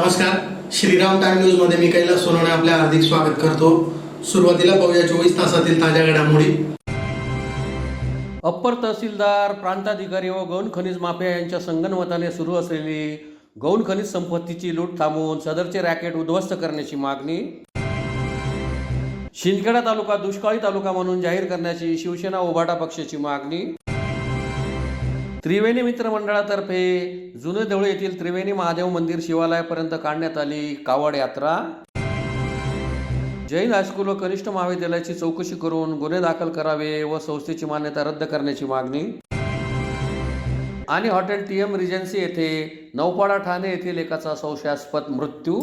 नमस्कार, Shriram time news मध्ये मी कैलास सोनवणे आपले हार्दिक स्वागत करतो। सुरुवातीला पाहूया 24 तासातील ताज्या घडामोडी। अप्पर तहसीलदार, प्रांताधिकारी व गौण खनिज माफिया यांच्या संगनमताने सुरू असलेली गौण खनिज संपत्तीची लूट थांबवून सदरचे रॅकेट उद्ध्वस्त करण्याची मागणी। शिंदखेडा तालुका दुष्काळी तालुका म्हणून जाहीर करण्याची शिवसेना उभाटा पक्षाची मागणी। त्रिवेणी मित्र मंडळातर्फे जुने देवळे येथील त्रिवेणी महादेव मंदिर शिवालयापर्यंत काढण्यात आली कावड यात्रा। जैन हायस्कूल व कनिष्ठ महाविद्यालयाची चौकशी करून गुन्हे दाखल करावे व संस्थेची मान्यता रद्द करण्याची मागणी। आणि हॉटेल TM रिजन्सी येथे नौपाडा ठाणे येथील एकाचा संशयास्पद मृत्यू।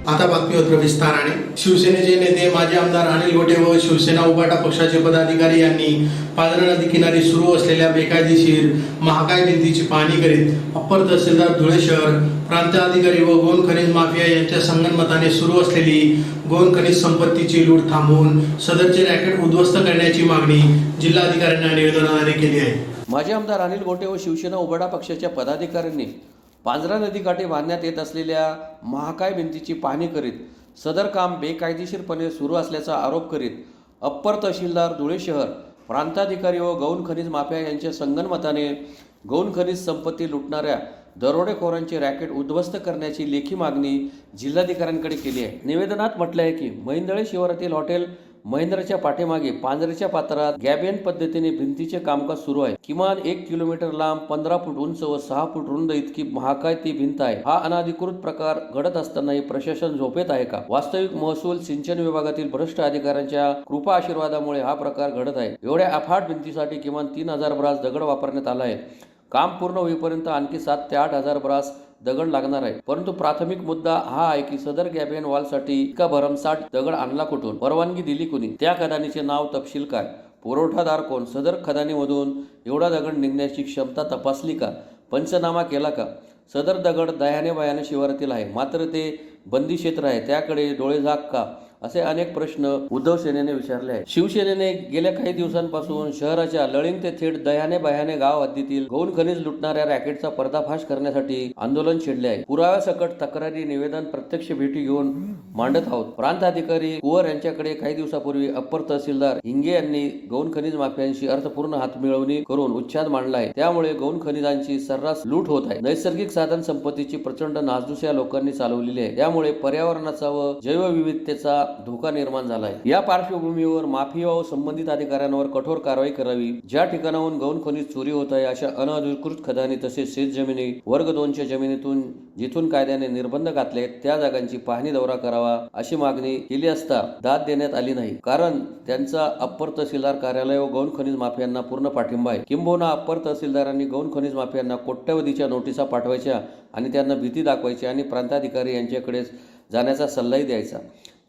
आता बातमीपत्र विस्ताराने। शिवसेनेचे नेते माजी आमदार अनिल गोटे व शिवसेना उभाटा पक्षाचे पदाधिकारी यांनी पांझरा नदी किनारी सुरू असलेल्या बेकायदेशीर महाकाय भिंतीची पाहणी करीत अप्पर तहसीलदार धुळे शहर, प्रांताधिकारी व गौण खनिज माफिया यांच्या संगनमताने सुरू असलेली गौण खनिज संपत्तीची लूट थांबवून सदरचे रॅकेट उद्ध्वस्त करण्याची मागणी जिल्हाधिकाऱ्यांना निवेदनाद्वारे केली आहे। माजी आमदार अनिल गोटे व शिवसेना उभाटा पक्षाच्या पदाधिकाऱ्यांनी पांझरा नदीकाठी बांधण्यात येत असलेल्या महाकाय भिंतीची पाहणी करीत सदर काम बेकायदेशीरपणे सुरू असल्याचा आरोप करीत अप्पर तहसीलदार धुळे शहर, प्रांताधिकारी व गौण खनिज माफिया यांच्या संगनमताने गौण खनिज संपत्ती लुटणाऱ्या दरोडेखोरांचे रॅकेट उद्ध्वस्त करण्याची लेखी मागणी जिल्हाधिकाऱ्यांकडे केली आहे। निवेदनात म्हटलं आहे की मैंदळे शिवारातील हॉटेल महेंद्रच्या पाठीमागे पांझरेच्या पात्रात गॅबियन पद्धतीने भिंतीचे कामकाज सुरू आहे। किमान 1 किलोमीटर लांब, 15 फूट उंच व 6 फूट रुंद इतकी महाकाय ती भिंत आहे। हा अनाधिकृत प्रकार घडत असतानाही प्रशासन झोपेत आहे का? वास्तविक महसूल सिंचन विभागातील भ्रष्ट अधिकाऱ्यांच्या कृपा आशीर्वादामुळे हा प्रकार घडत आहे। एवढ्या अफाट भिंतीसाठी किमान 3000 ब्रास दगड वापरण्यात आला आहे। काम पूर्ण होईपर्यंत आणखी 7 ते 8000 ब्रास दगड लागणार आहे। परंतु प्राथमिक मुद्दा हा आहे की सदर गॅबियन वॉलसाठी इतका भरमसाठ दगड आणला कुठून? परवानगी दिली कुणी? त्या खदानीचे नाव, तपशील काय? पुरवठादार कोण? सदर खदानीमधून एवढा दगड निघण्याची क्षमता तपासली का? पंचनामा केला का? सदर दगड दह्याने बयाने शिवारातील आहे, मात्र ते बंदी क्षेत्र आहे, त्याकडे डोळेझाक का? असे अनेक प्रश्न उद्धव सेनेने विचारले आहेत। शिवसेनेने गेल्या काही दिवसांपासून शहराच्या लळिंग ते थेट दह्याने बयाने गाव हद्दीतील गौण खनिज लुटणाऱ्या रॅकेटचा पर्दाफाश करण्यासाठी आंदोलन छेडले आहे। पुराव्यासकट तक्रारी, निवेदन, प्रत्यक्ष भेटी घेऊन मांडत आहोत। प्रांताधिकारी कुवर यांच्याकडे काही दिवसापूर्वी अप्पर तहसीलदार हिंगे यांनी गौण खनिज माफियांशी अर्थपूर्ण हातमिळवणी करून उच्छाद मांडला आहे। त्यामुळे गौण खनिजांची सर्रास लूट होत आहे। नैसर्गिक साधन संपत्तीची प्रचंड नासधूस या लोकांनी चालवलेली आहे। त्यामुळे पर्यावरणाचा व जैवविविधतेचा धोका निर्माण झाला आहे। या पार्श्वभूमीवर माफिया व संबंधित अधिकाऱ्यांवर कठोर कारवाई करावी। ज्या ठिकाणाहून गौण खनिज चोरी होत आहे अशा अनधिकृत खदानी तसेच शेत जमिनी, वर्ग 2च्या जमिनीतून जिथून कायद्याने निर्बंध घातले त्या जागांची पाहणी दौरा करावा अशी मागणी केली असता दाद देण्यात आली नाही। कारण त्यांचा अप्पर तहसीलदार कार्यालय व गौण खनिज माफियांना पूर्ण पाठिंबा आहे। किंबहुना अप्पर तहसीलदारांनी गौण खनिज माफियांना कोट्यवधीच्या नोटिसा पाठवायच्या आणि त्यांना भीती दाखवायची आणि प्रांताधिकारी यांच्याकडे जाण्याचा सल्लाही द्यायचा।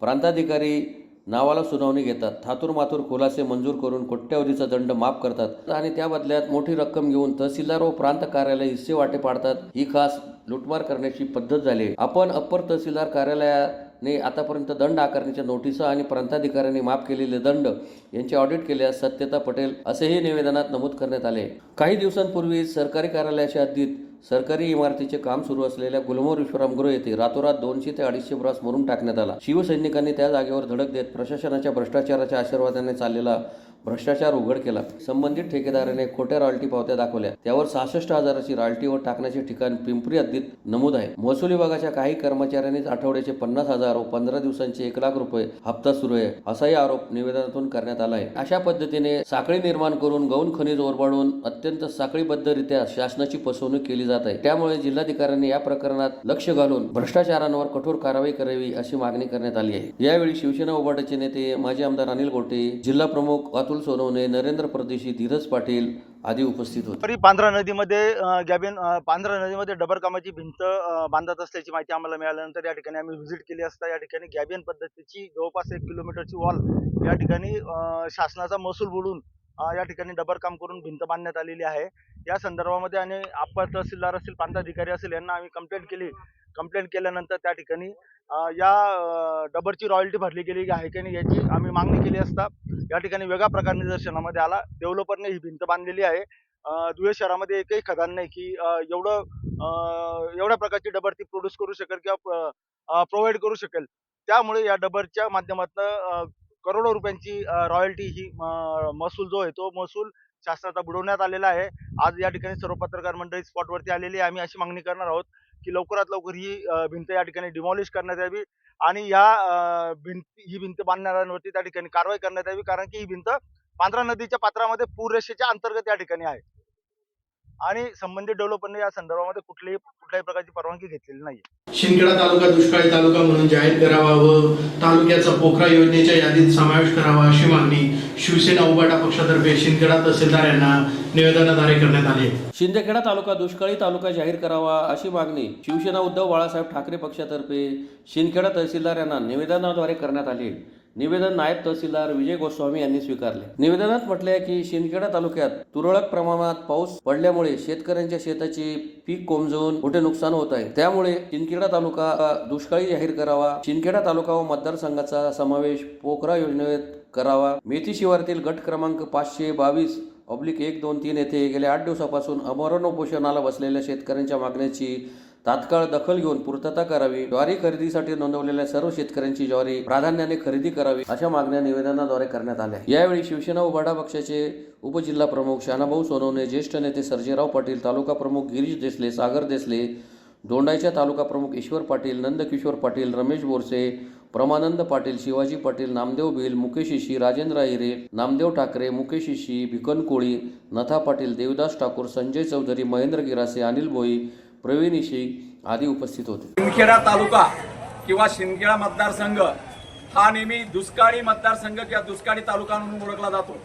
प्रांताधिकारी नावाला सुनावणी घेतात, थातूर मातूर खुलासे मंजूर करून कोट्यवधीचा दंड माफ करतात आणि त्या बदल्यात मोठी रक्कम घेऊन तहसीलदार व प्रांत कार्यालय हिस्से वाटे पाडतात। ही खास लुटमार करण्याची पद्धत झाली आहे। आपण अप्पर तहसीलदार कार्यालयाने आतापर्यंत दंड आकारण्याच्या नोटिसा आणि प्रांताधिकाऱ्यांनी माफ केलेले दंड यांचे ऑडिट केल्यास सत्यता पटेल असेही निवेदनात नमूद करण्यात आले। काही दिवसांपूर्वी सरकारी कार्यालयाच्या हद्दीत सरकारी इमारतीचे काम सुरू असलेल्या गुलमोहर विश्रामगृह येथे रातोरात 200 ते 250 ब्रास मारून टाकण्यात आला। शिवसैनिकांनी त्या जागेवर धडक देत प्रशासनाच्या भ्रष्टाचाराच्या आशीर्वादाने चाललेला भ्रष्टाचार उघड केला। संबंधित ठेकेदाराने खोट्या रॉयल्टी पावत्या दाखवल्या, त्यावर 66,000ची रॉयल्टी व टाकण्याचे ठिकाण पिंपरी हद्दीत नमूद आहे। महसूल विभागाच्या काही कर्मचाऱ्यांनीच आठवड्याचे 50,000 व 15 दिवसांचे 1 लाख रुपये हप्ता सुरू आहे असाही आरोप निवेदनातून करण्यात आला आहे। अशा पद्धतीने साखळी निर्माण करून गौण खनिज ओरबाडून अत्यंत साखळीबद्धरित्या शासनाची फसवणूक केली जात आहे। त्यामुळे जिल्हाधिकाऱ्यांनी या प्रकरणात लक्ष घालून भ्रष्टाचारांवर कठोर कारवाई करावी अशी मागणी करण्यात आली आहे। यावेळी शिवसेना उभाटाचे नेते माजी आमदार अनिल गोटे, जिल्हा प्रमुख अतुल सोनवणे, नरेंद्र परदेशी, धीरज पाटील आदी उपस्थित होते। पांझरा नदीमध्ये पांझरा नदीमध्ये डबर कामाची भिंत बांधत असल्याची माहिती आम्हाला मिळाल्यानंतर या ठिकाणी आम्ही व्हिजिट केली असता या ठिकाणी गॅबियन पद्धतीची जवळपास 1 किलोमीटरची वॉल या ठिकाणी शासनाचा महसूल बुडून या ठिकाणी डबर काम करून भिंत बांधण्यात आलेली आहे। या संदर्भामध्ये आणि अप्पर तहसीलदार असेल, प्रांताधिकारी असेल यांना आम्ही कंप्लेंट केली। कंप्लेंट केल्यानंतर त्या ठिकाणी या डबरची रॉयल्टी भरली गेली आहे की नाही याची आम्ही मागणी केली असता या ठिकाणी वेगळा प्रकार निदर्शनामध्ये आला। डेव्हलपरने ही भिंत बांधलेली आहे। धुळे शहरामध्ये एकही खदान नाही की एवढं एवढ्या प्रकारची डबर ती प्रोड्यूस करू शकेल किंवा प्रोव्हाइड करू शकेल. त्यामुळे या डबरच्या माध्यमातून करोडो रुपयांची रॉयल्टी ही महसूल जो आहे तो महसूल शासनाचा बुडवण्यात आलेला आहे. आज या ठिकाणी सर्व पत्रकार मंडळी स्पॉटवरती आलेली आहे. आम्ही अशी मागणी करणार आहोत की लवकरात लवकर ही भिंत या ठिकाणी डिमॉलिश करण्यात यावी आणि ही भिंत बांधणाऱ्यांवरती त्या ठिकाणी कारवाई करण्यात यावी, कारण की ही भिंत पांढरा नदीच्या पात्रामध्ये पूररेषेच्या अंतर्गत या ठिकाणी आहे आणि संबंधित डेव्हलपरने या संदर्भामध्ये कुठल्याही प्रकारची परवानगी घेतलेली नाही. शिंदखेडा तालुका दुष्काळी तालुका म्हणून जाहीर करावा व तालुक्याचा पोखरा योजनेच्या यादीत समावेश करावा अशी मागणी शिवसेना उबाटा पक्षातर्फे शिंदखेडा तहसीलदार यांना निवेदनाद्वारे करण्यात आली आहे. शिंदखेडा तालुका दुष्काळी तालुका जाहीर करावा अशी मागणी शिवसेना उद्धव बाळासाहेब ठाकरे पक्षातर्फे शिंदखेडा तहसीलदार यांना निवेदनाद्वारे करण्यात आली. निवेदन नायब तहसीलदार विजय गोस्वामी यांनी स्वीकारले. निवेदनात म्हटले आहे की शिंदखेडा तालुक्यात तुरळक प्रमाणात पाऊस पडल्यामुळे शेतकऱ्यांच्या शेताची पीक कोमजून मोठे नुकसान होत आहे. त्यामुळे शिंदखेडा तालुका दुष्काळी जाहीर करावा. शिंदखेडा तालुका व मतदारसंघाचा समावेश पोखरा योजनेत करावा. मेथी शिवारातील गट क्रमांक 522/123 येथे गेल्या 8 दिवसापासून आमरण उपोषणाला बसलेल्या शेतकऱ्यांच्या मागण्याची तात्काळ दखल घेऊन पूर्तता करावी. ज्वारी खरेदीसाठी नोंदवलेल्या सर्व शेतकऱ्यांची ज्वारी प्राधान्याने खरेदी करावी अशा मागण्या निवेदनाद्वारे करण्यात आल्या. यावेळी शिवसेना उबाटा पक्षाचे उपजिल्हा प्रमुख शानाभाऊ सोनवणे, ज्येष्ठ नेते सर्जेराव पाटील, तालुका प्रमुख गिरीश देसले, सागर देसले, दोंडाईच्या तालुका प्रमुख ईश्वर पाटील, नंदकिशोर पाटील, रमेश बोरसे, प्रमानंद पाटील, शिवाजी पाटील, नामदेव भिल, मुकेश इशी, राजेंद्र हिरे, नामदेव ठाकरे, मुकेश इशी, भिकन कोळी, नथा पाटील, देवदास ठाकूर, संजय चौधरी, महेंद्र गिरासे, अनिल भोई, प्रवीण इशी आदी उपस्थित होते. शिंदखेडा तालुका किंवा शिंदखेडा मतदारसंघ हा नेहमी दुष्काळी मतदारसंघ किंवा दुष्काळी तालुका म्हणून ओळखला जातो.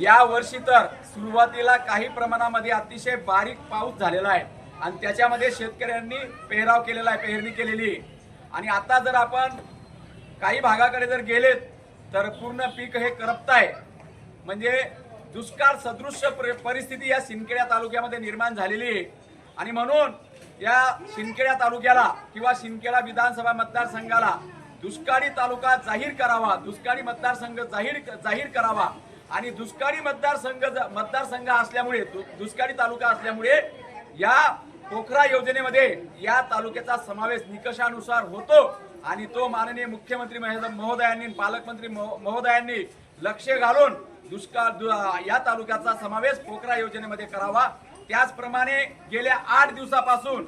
या वर्षी तर सुरुवातीला काही प्रमाणामध्ये अतिशय बारीक पाऊस झालेला आहे आणि त्याच्यामध्ये शेतकऱ्यांनी पेहराव केलेला आहे, पेरणी केलेली आहे. आणि आता जर आपण काही भागाकडे जर गेलेत तर पूर्ण पीक हे करपत आहे. म्हणजे दुष्काळ सदृश परिस्थिती या शिंदखेडा तालुक्यामध्ये निर्माण झालेली आहे. आणि म्हणून या शिंदखेडा तालुक्याला किंवा शिंदखेडा विधानसभा मतदारसंघाला दुष्काळी तालुका जाहीर करावा, दुष्काळी मतदारसंघ जाहीर करावा. आणि दुष्काळी मतदारसंघ असल्यामुळे, दुष्काळी तालुका असल्यामुळे या पोखरा योजनेमध्ये या तालुक्याचा समावेश निकषानुसार होतो आणि तो माननीय मुख्यमंत्री महोदयांनी, पालकमंत्री महोदयांनी लक्ष घालून या तालुक्याचा समावेश पोखरा योजनेमध्ये करावा. त्याचप्रमाणे गेल्या 8 दिवसापासून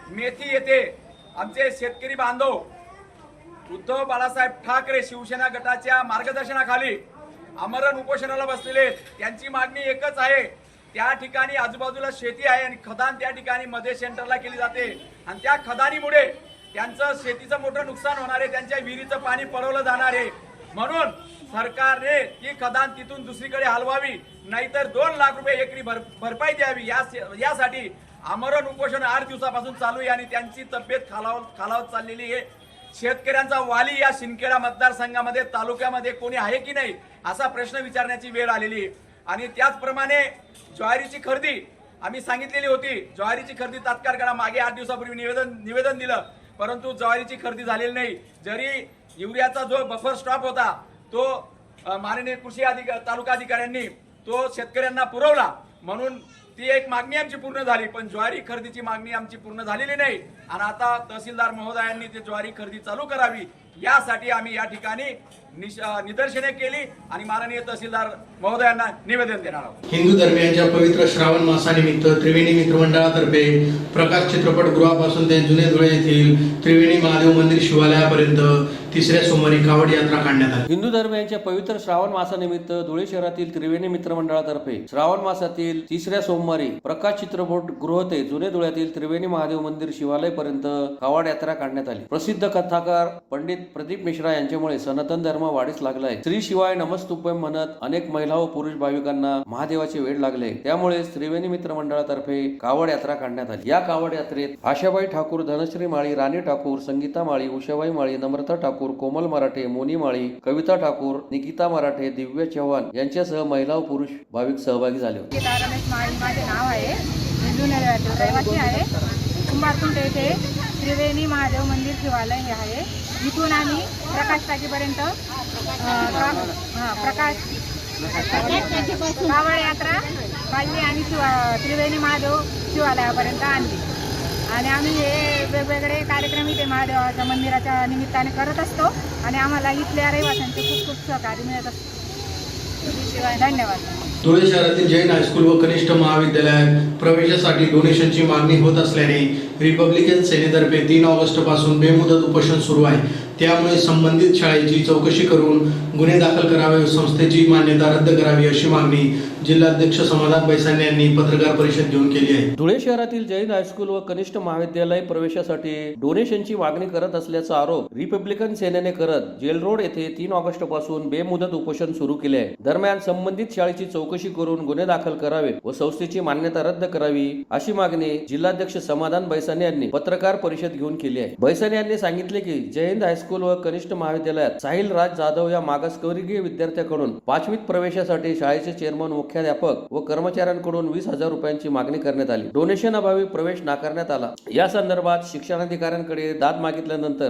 मेथी येथे आमचे शेतकरी बांधव उद्धव बाळासाहेब ठाकरे शिवसेना गटाच्या मार्गदर्शनाखाली आमरण उपोषणाला बसलेले. त्यांची मागणी एकच आहे, त्या ठिकाणी आजूबाजूला शेती आहे आणि खदान त्या ठिकाणी मध्ये सेंटरला केली जाते आणि त्या खदानीमुळे त्यांचं शेतीचं मोठं नुकसान होणार आहे, त्यांच्या विहिरीचं पाणी पळवलं जाणार आहे. म्हणून सरकारने ही खदान तिथून दुसरीकडे हलवावी, नाहीतर 2 लाख रुपये एकरी भरपाई द्यावी. यासाठी आमरण उपोषण 8 दिवसापासून चालू आहे आणि त्यांची तब्येत खालावत चाललेली आहे. शेतकऱ्यांचा वाली या शिंदखेडा मतदारसंघामध्ये, तालुक्यामध्ये कोणी आहे की नाही असा प्रश्न विचारण्याची वेळ आलेली आहे. आणि त्याचप्रमाणे ज्वारीची खरेदी आम्ही सांगितलेली होती, ज्वारीची खरेदी तात्काळ करा. मागे 8 दिवसापूर्वी निवेदन दिलं, परंतु ज्वारीची खरेदी झालेली नाही. जरी युरियाचा जो बफर स्टॉक होता तो माननीय कृषी तालुका अधिकाऱ्यांनी तो शेतकऱ्यांना पुरवला, म्हणून ती एक मागणी आमची पूर्ण झाली. पण ज्वारी खरेदीची मागणी आमची पूर्ण झालेली नाही आणि आता तहसीलदार महोदयांनी ते ज्वारी खरेदी चालू करावी यासाठी आम्ही या ठिकाणी निदर्शने केली आणि माननीय तहसीलदार महोदयांना निवेदन देणार आहोत. हिंदू धर्मियांच्या पवित्र श्रावण मासानिमित्त त्रिवेणी मित्रमंडळातर्फे प्रकाश चित्रपटगृहापासून ते जुने धुळे येथील त्रिवेणी महादेव मंदिर शिवालयापर्यंत 3ऱ्या सोमवारी कावड यात्रा काढण्यात आली. हिंदू धर्मियांच्या पवित्र श्रावण मासानिमित्त धुळे शहरातील त्रिवेणी मित्रमंडळातर्फे श्रावण मासातील 3ऱ्या सोमवारी प्रकाश चित्रपटगृह ते जुने धुळ्यातील त्रिवेणी महादेव मंदिर शिवालयापर्यंत कावड यात्रा काढण्यात आली. प्रसिद्ध कथाकार पंडित प्रदीप मिश्रा यांच्यामुळे सनातन धर्म वाढीस लागला आहे. श्री शिवाय नमस्तुभ्यम म्हणत अनेक महिला व पुरुष भाविकांना महादेवाचे वेड लागले. त्यामुळे त्रिवेणी मित्रमंडळातर्फे कावड यात्रा काढण्यात आली. या कावड यात्रेत आशाबाई ठाकूर, धनश्री माळी, राणी ठाकूर, संगीता माळी, उषाबाई माळी, नम्रता ठाकूर, कोमल मराठे, मोनी माळी, कविता ठाकूर, निकिता मराठे, दिव्या चव्हाण यांच्यासह महिला व पुरुष भाविक सहभागी झाले होते. रमेश माळी माझे नाव आहे. रहिवासी आहे. कुंभारकुंड येथे त्रिवेणी महादेव मंदिर शिवालय हे आहे. इथून आम्ही प्रकाश टाकीपर्यंत कावड यात्रा काढली आणि त्रिवेणी महादेव शिवालयापर्यंत आणली. आणि आम्ही हे वेगवेगळे कार्यक्रम इथे महादेवाच्या मंदिराच्या निमित्ताने करत असतो आणि आम्हाला इथल्या रहिवाशांचे खूप खूप सहकार्य मिळत असतो. धन्यवाद. धुळे शहरातील जैन हायस्कूल व कनिष्ठ महाविद्यालयात प्रवेशासाठी डोनेशनची मागणी होत असल्याने रिपब्लिकन सेनेतर्फे 3 ऑगस्ट पासून बेमुदत उपोषण सुरू आहे. त्यामुळे संबंधित शाळेची चौकशी करून गुन्हे दाखल करावे व संस्थेची मान्यता रद्द करावी अशी मागणी जिल्हाध्यक्ष समाधान बैसाने यांनी पत्रकार परिषद घेऊन केली आहे. धुळे शहरातील जैन हायस्कूल व कनिष्ठ महाविद्यालय प्रवेशासाठी डोनेशनची मागणी करत असल्याचा आरोप रिपब्लिकन सेनेने करत जेल रोड येथे 3 ऑगस्ट पासून बेमुदत उपोषण सुरू केले आहे. दरम्यान संबंधित शाळेची चौकशी करून गुन्हे दाखल करावे व संस्थेची मान्यता रद्द करावी अशी मागणी जिल्हाध्यक्ष समाधान बैसाने यांनी पत्रकार परिषद घेऊन केली आहे. बैसाने यांनी सांगितले की जैन हायस्कूल व कनिष्ठ महाविद्यालयात साहिल राज जाधव या मागासवर्गीय विद्यार्थ्याकडून 5वीत प्रवेशासाठी शाळेचे चेअरमन, मुख्याध्यापक व कर्मचाऱ्यांकडून 20,000 रुपयांची मागणी करण्यात आली. डोनेशन अभावी प्रवेश नाकारण्यात आला. या संदर्भात शिक्षणाधिकाऱ्यांकडे दाद मागितल्यानंतर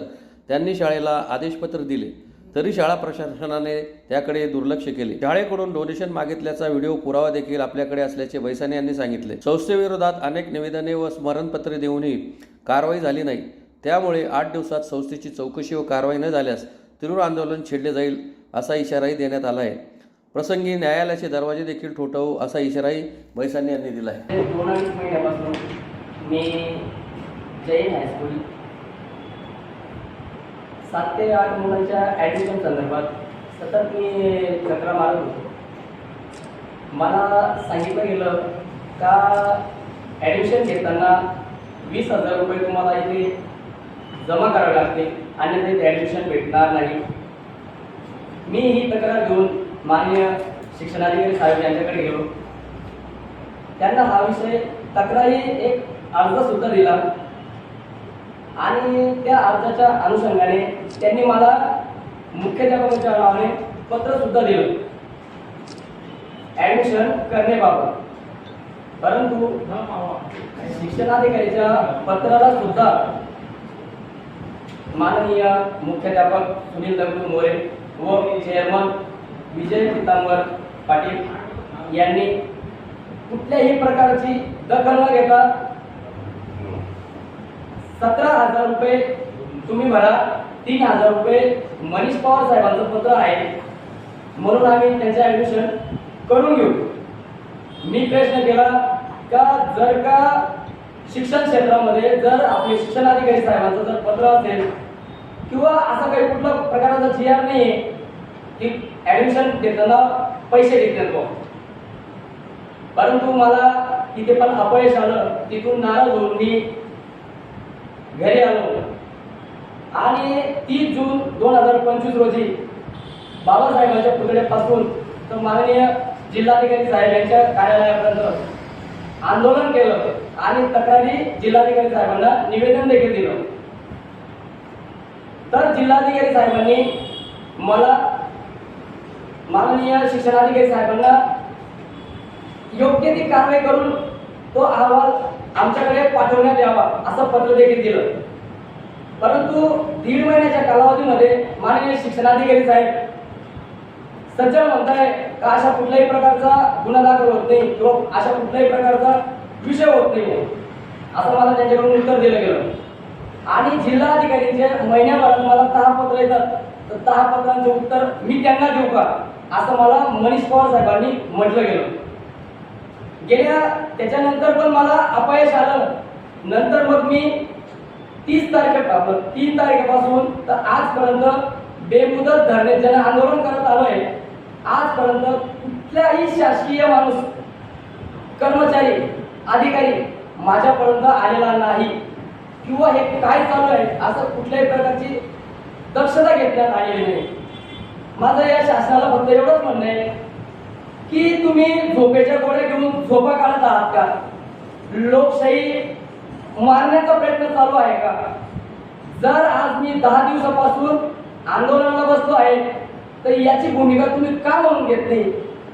त्यांनी शाळेला आदेशपत्र दिले, तरी शाळा प्रशासनाने त्याकडे दुर्लक्ष केले. शाळेकडून डोनेशन मागितल्याचा व्हिडिओ पुरावा देखील आपल्याकडे असल्याचे बैसाने यांनी सांगितले. संस्थेविरोधात अनेक निवेदने व स्मरणपत्रे देऊनही कारवाई झाली नाही. त्यामुळे 8 दिवसात संस्थेची चौकशी व कारवाई न झाल्यास तीव्र आंदोलन छेडले जाईल असा इशाराही देण्यात आला आहे. प्रसंगी न्यायालयाचे दरवाजे देखील ठोठावू असा इशाराही बैसाने यांनी दिला आहे. 2 महिन्यापासून मी जैन हायस्कूल 7 ते 8 मुलांच्या ॲडमिशन संदर्भात सतत मी चक्रा मारत होतो. मला सांगितलं गेलं का ॲडमिशन घेताना 20,000 रुपये तुम्हाला इथे जमा करावे लागतील आणि ते ॲडमिशन भेटणार नाही. मी ही तक्रार घेऊन माननीय शिक्षणाधिकारी साहेब यांच्याकडे गेलो. त्यांना हा विषय तक्रारी एक अर्जसुद्धा दिला आणि त्या अर्जाच्या अनुषंगाने त्यांनी मला मुख्याध्यापकाच्या नावाने पत्रसुद्धा दिलं ॲडमिशन करण्याबाबत. परंतु शिक्षणाधिकारीच्या पत्राला सुद्धा माननीय मुख्याध्यापक सुनील दगडू मोरे व चेअरमन विजय पितांबर पाटील यांनी कुठल्याही प्रकारची दखल न घेता 17,000 रुपये तुम्ही भरा, 3,000 रुपये मनीष पवार साहेबांचं पत्र आहे म्हणून आम्ही त्यांचे ॲडमिशन करून घेऊ. मी प्रश्न केला का जर का शिक्षण क्षेत्रामध्ये जर आपले शिक्षणाधिकारी साहेबांचं जर पत्र असेल किंवा असा काही कुठला प्रकारचा GR नाही आहे की ॲडमिशन देताना पैसे घेतले तो, परंतु मला तिथे पण अपयश आलं. तिथून नाराज होऊन मी घरी आलो आणि 30 जून 2025 रोजी बाबासाहेबांच्या पुतळ्यापासून तर माननीय जिल्हाधिकारी साहेब यांच्या कार्यालयापर्यंत आंदोलन केलं आणि तक्रारी जिल्हाधिकारी साहेबांना निवेदन देखील दिलं. तर जिल्हाधिकारी साहेबांनी मला माननीय शिक्षणाधिकारी साहेबांना योग्य ती कारवाई करून तो अहवाल आमच्याकडे पाठवण्यात यावा असं पत्र देखील दिलं. परंतु 1.5 महिन्याच्या कालावधीमध्ये माननीय शिक्षणाधिकारी साहेब सज्जन म्हणताय का अशा कुठल्याही प्रकारचा गुन्हा दाखल होत नाही किंवा अशा कुठल्याही प्रकारचा विषय होत नाही असं मला त्यांच्याकडून उत्तर दिलं गेलं. आणि जिल्हाधिकारींचे महिन्याभरात मला 10 पत्र येतात, तर 10 पत्रांचे उत्तर मी त्यांना देऊ का असं मला मनीष पवार साहेबांनी म्हटलं गेलं. त्याच्यानंतर पण मला अपयश आलं. नंतर मग मी 3 तारखेपासून तर आजपर्यंत बेमुदत धरणे जन आंदोलन करत आलोय. आजपर्यंत कुठल्याही शासकीय माणूस, कर्मचारी, अधिकारी माझ्यापर्यंत आलेला नाही किंवा हे काय चालू आहे असं कुठल्याही प्रकारची दक्षता घेतण्यात आलेली नाही. माझं या शासनाला फक्त एवढंच म्हणणं आहे की तुम्ही झोपेच्या गोळ्या घेऊन झोपा काढत आहात का? लोकशाही मारण्याचा प्रयत्न चालू आहे का? जर आज मी 10 दिवसापासून आंदोलनाला बसलो आहे तर याची भूमिका तुम्ही का म्हणून घेत नाही?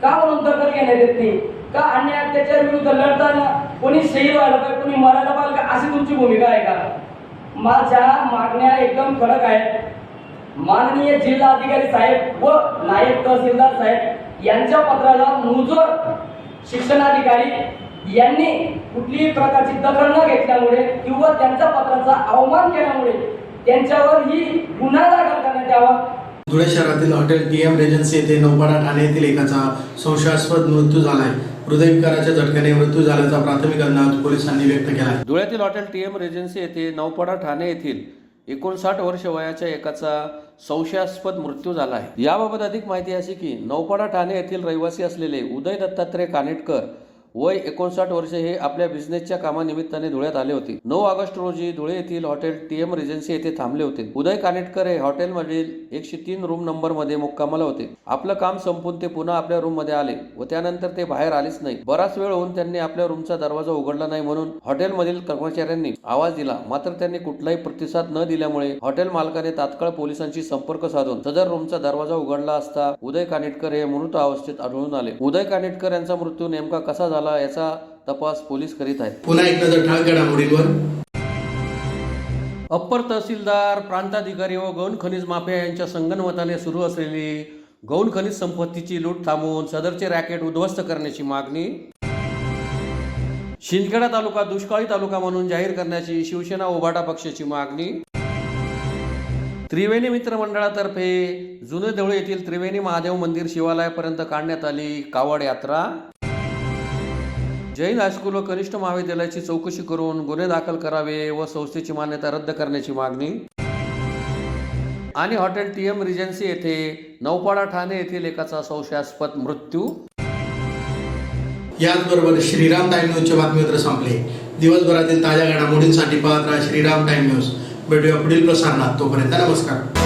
का म्हणून दखल घेण्यात येत नाही? का अन्याय अत्याचार विरुद्ध लढताना कोणी शहीद व्हायला पाहिजे, कोणी मरायला पाहिजे का, अशी तुमची भूमिका आहे का? माझ्या मागण्या एकदम कडक आहेत. माननीय जिल्हाधिकारी साहेब व नायब तहसीलदार साहेब यांच्या पत्राला मुजोर शिक्षणाधिकारी यांनी कुठलीही प्रकारची दखल न घेतल्यामुळे किंवा त्यांच्या पत्राचा अवमान केल्यामुळे त्यांच्यावर ही गुन्हा दाखल करण्यात यावा. धुळे शहरातील हॉटेल TM रेजन्सी येथे नौपाडा ठाणे येथील एकाचा संशयास्पद मृत्यू झालाय. हृदयविकाराच्या झटक्याने मृत्यू झाल्याचा प्राथमिक अंदाज पोलिसांनी व्यक्त केला. धुळ्यातील हॉटेल TM रेजन्सी येथे नौपाडा ठाणे येथील 59 वर्ष वयाच्या एकाचा संशयास्पद मृत्यू झाला आहे. याबाबत अधिक माहिती अशी की नौपाडा ठाणे येथील रहिवासी असलेले उदय दत्तात्रय कानेटकर वय 59 वर्ष हे आपल्या बिझनेसच्या कामानिमित्ताने धुळ्यात आले होते. 9 ऑगस्ट रोजी धुळे येथील हॉटेल TM रेजन्सी येथे थांबले होते. उदय कानेटकर हे हॉटेलमधील 103 रूम नंबर मध्ये मुक्कामाला होते. आपलं काम संपून ते पुन्हा आपल्या रूम मध्ये आले व त्यानंतर ते बाहेर आलेच नाही. बराच वेळ होऊन त्यांनी आपल्या रूमचा दरवाजा उघडला नाही म्हणून हॉटेलमधील कर्मचाऱ्यांनी आवाज दिला. मात्र त्यांनी कुठलाही प्रतिसाद न दिल्यामुळे हॉटेल मालकाने तात्काळ पोलिसांशी संपर्क साधून सदर रूमचा दरवाजा उघडला असता उदय कानेटकर हे मृत अवस्थेत आढळून आले. उदय कानेटकर यांचा मृत्यू नेमका कसा झाला याचा तपास पोलीस करीत आहेत. पुन्हा एक नजर ठळक घडामोडींवर. अप्पर तहसीलदार, प्रांताधिकारी व गौण खनिज माफिया यांच्या संगनमताने सुरू असलेली गौण खनिज संपत्तीची लूट थांबवून सदरचे रॅकेट उद्ध्वस्त करण्याची मागणी. शिंदखेडा तालुका दुष्काळी तालुका म्हणून जाहीर करण्याची शिवसेना उभाटा पक्षाची मागणी. त्रिवेणी मित्र मंडळातर्फे जुने देवळे येथील त्रिवेणी महादेव मंदिर शिवालयापर्यंत काढण्यात आली कावड यात्रा. जैन हायस्कूल व कनिष्ठ महाविद्यालयाची चौकशी करून गुन्हे दाखल करावे व संस्थेची मान्यता रद्द करण्याची मागणी. आणि हॉटेल TM रेजन्सी येथे नौपाडा ठाणे येथील एकाचा संशयास्पद मृत्यू. याचबरोबर श्रीराम टाइम न्यूजचे बातमीपत्र संपले. दिवसभरातील ताज्या घडामोडींसाठी पाहत राहा श्रीराम टाइम न्यूज. भेटूया पुढील प्रसारणात. तोपर्यंत नमस्कार.